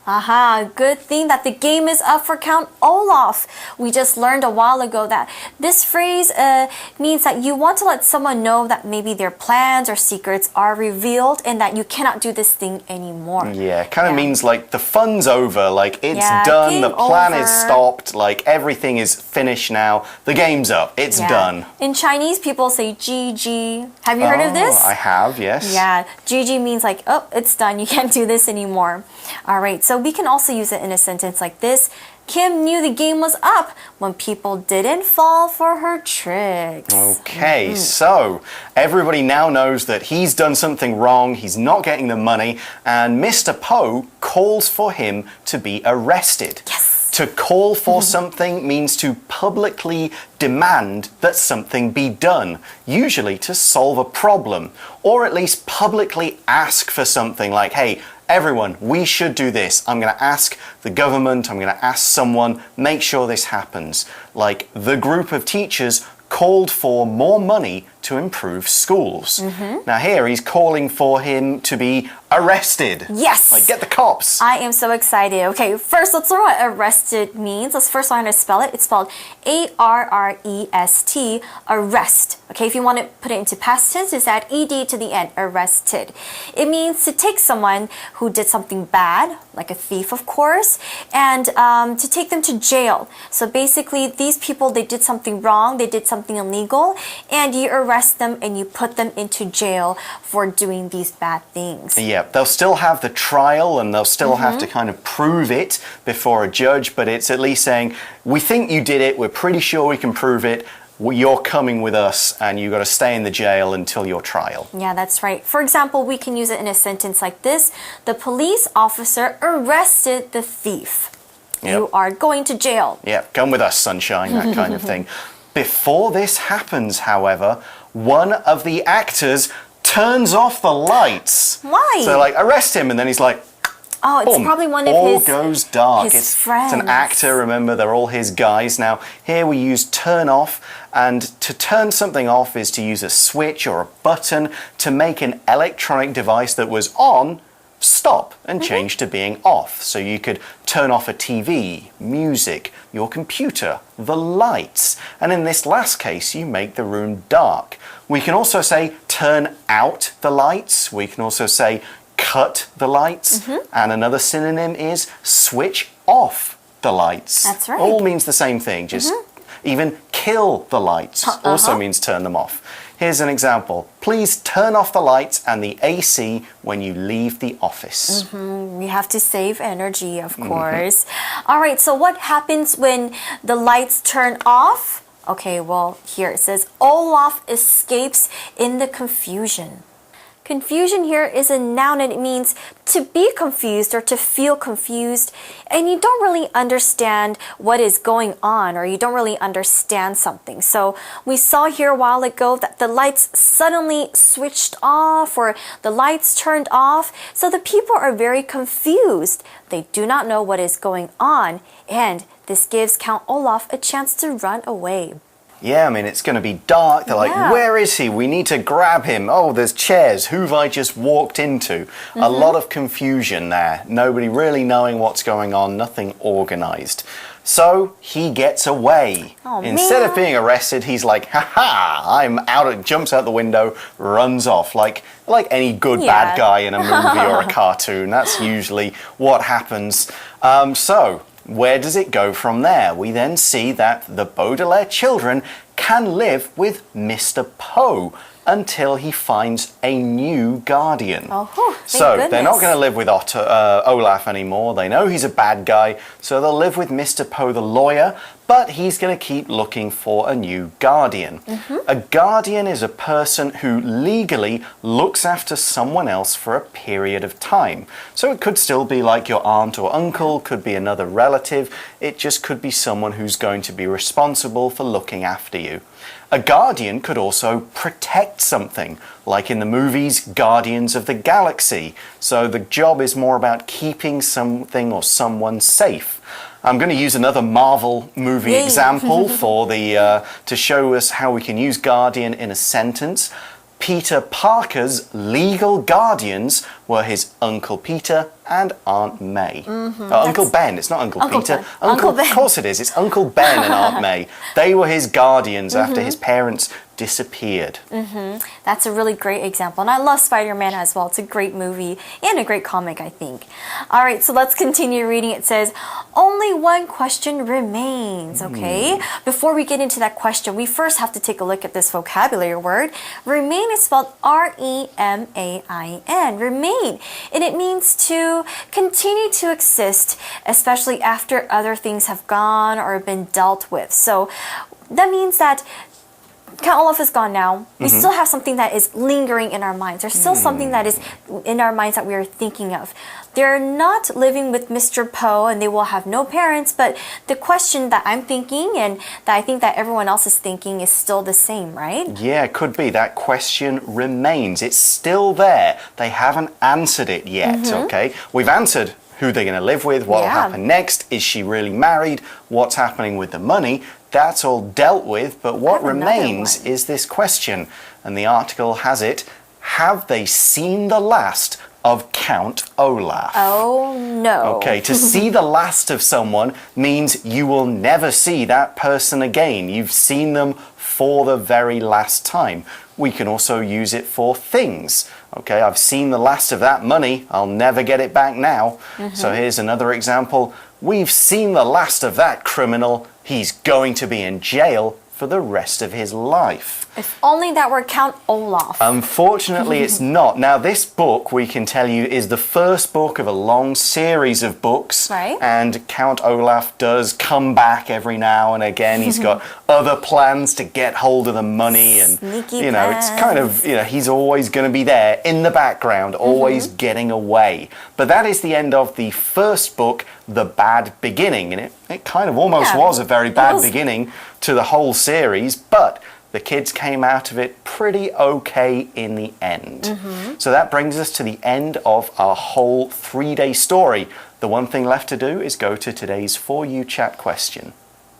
Aha, good thing that the game is up for Count Olaf. We just learned a while ago that this phrase means that you want to let someone know that maybe their plans or secrets are revealed and that you cannot do this thing anymore. Yeah, kind of means like the fun's over, like it's done, the plan is stopped, like everything is finished now, the game's up, it's done. In Chinese, people say GG. Have you heard of this? I have, yes. Yeah, GG means like, oh, it's done, you can't do this anymore. All right, so we can also use it in a sentence like this. Kim knew the game was up when people didn't fall for her tricks. Okay, so everybody now knows that he's done something wrong, he's not getting the money, and Mr. Poe calls for him to be arrested. Yes. To call for something means to publicly demand that something be done, usually to solve a problem, or at least publicly ask for something like, hey, everyone, we should do this. I'm going to ask the government, I'm going to ask someone, make sure this happens. Like the group of teachers called for more money to improve schools. Now here he's calling for him to be arrested. Yes. Like get the cops. I am so excited. Okay, first let's learn what arrested means. Let's first learn how to spell it. It's spelled A-R-R-E-S-T, arrest. Okay, if you want to put it into past tense, it's add ed to the end, arrested. It means to take someone who did something bad, like a thief of course, and to take them to jail. So basically these people, they did something wrong, they did something illegal, and you arrest them and you put them into jail for doing these bad things. Yeah, they'll still have the trial and they'll still have to kind of prove it before a judge, but it's at least saying, we think you did it, we're pretty sure we can prove it, you're coming with us and you've got to stay in the jail until your trial. Yeah, that's right. For example, we can use it in a sentence like this. The police officer arrested the thief. You are going to jail. Yeah, come with us, sunshine, that kind of thing. Before this happens, however, one of the actors turns off the lights. Why? So like, arrest him, and then he's like, oh, it's boom, probably one of all his goes dark. His friends. It's an actor, remember, they're all his guys. Now, here we use turn off, and to turn something off is to use a switch or a button to make an electronic device that was on stop and change to being off. So you could turn off a TV, music, your computer, the lights. And in this last case, you make the room dark. We can also say turn out the lights. We can also say cut the lights. And another synonym is switch off the lights. That's right. All means the same thing, just even kill the lights also means turn them off. Here's an example. Please turn off the lights and the AC when you leave the office. We have to save energy, of course. All right, so what happens when the lights turn off? Okay, well, here it says, Olaf escapes in the confusion. Confusion here is a noun and it means to be confused or to feel confused and you don't really understand what is going on or you don't really understand something. So we saw here a while ago that the lights suddenly switched off or the lights turned off. So the people are very confused. They do not know what is going on and this gives Count Olaf a chance to run away. Yeah, I mean, it's going to be dark. They're like, where is he? We need to grab him. Oh, there's chairs. Who have I just walked into? A lot of confusion there. Nobody really knowing what's going on. Nothing organized. So he gets away. Instead of being arrested, he's like, ha-ha, I'm out, jumps out the window, runs off. Like any good bad guy in a movie or a cartoon. That's usually what happens. So where does it go from there? We then see that the Baudelaire children can live with Mr. Poe until he finds a new guardian. So they're not going to live with Olaf anymore. They know he's a bad guy, so they'll live with Mr. Poe the lawyer, but he's going to keep looking for a new guardian. A guardian is a person who legally looks after someone else for a period of time. So it could still be like your aunt or uncle, could be another relative. It just could be someone who's going to be responsible for looking after you. A guardian could also protect something, like in the movies Guardians of the Galaxy. So the job is more about keeping something or someone safe. I'm going to use another Marvel movie example for to show us how we can use guardian in a sentence. Peter Parker's legal guardians were his Uncle Peter and Aunt May. Uncle Ben, it's not Uncle Peter. Ben. Uncle Ben. Of course it is. It's Uncle Ben and Aunt May. They were his guardians after his parents disappeared. That's a really great example. And I love Spider-Man as well. It's a great movie and a great comic, I think. All right, so let's continue reading. It says, only one question remains, okay? Before we get into that question, we first have to take a look at this vocabulary word. Remain is spelled R-E-M-A-I-N, remain. And it means to continue to exist, especially after other things have gone or been dealt with. So that means that Count Olaf is gone now. We still have something that is lingering in our minds. There's still something that is in our minds that we are thinking of. They're not living with Mr. Poe and they will have no parents, but the question that I'm thinking and that I think that everyone else is thinking is still the same, right? Yeah, it could be. That question remains. It's still there. They haven't answered it yet, okay? We've answered who they're going to live with, what will happen next, is she really married, what's happening with the money. That's all dealt with, but what remains is this question. And the article has it, have they seen the last of Count Olaf? Oh, no. Okay, to see the last of someone means you will never see that person again. You've seen them for the very last time. We can also use it for things. Okay, I've seen the last of that money. I'll never get it back now. So here's another example. We've seen the last of that criminal. He's going to be in jail for the rest of his life. If only that were Count Olaf. Unfortunately, it's not. Now, this book, we can tell you, is the first book of a long series of books. Right. And Count Olaf does come back every now and again. He's got other plans to get hold of the money. And, Sneaky it's kind of, he's always going to be there in the background, always getting away. But that is the end of the first book, The Bad Beginning. And it kind of almost was a very bad beginning to the whole series, but the kids came out of it pretty okay in the end. So that brings us to the end of our whole 3-day story. The one thing left to do is go to today's For You Chat question.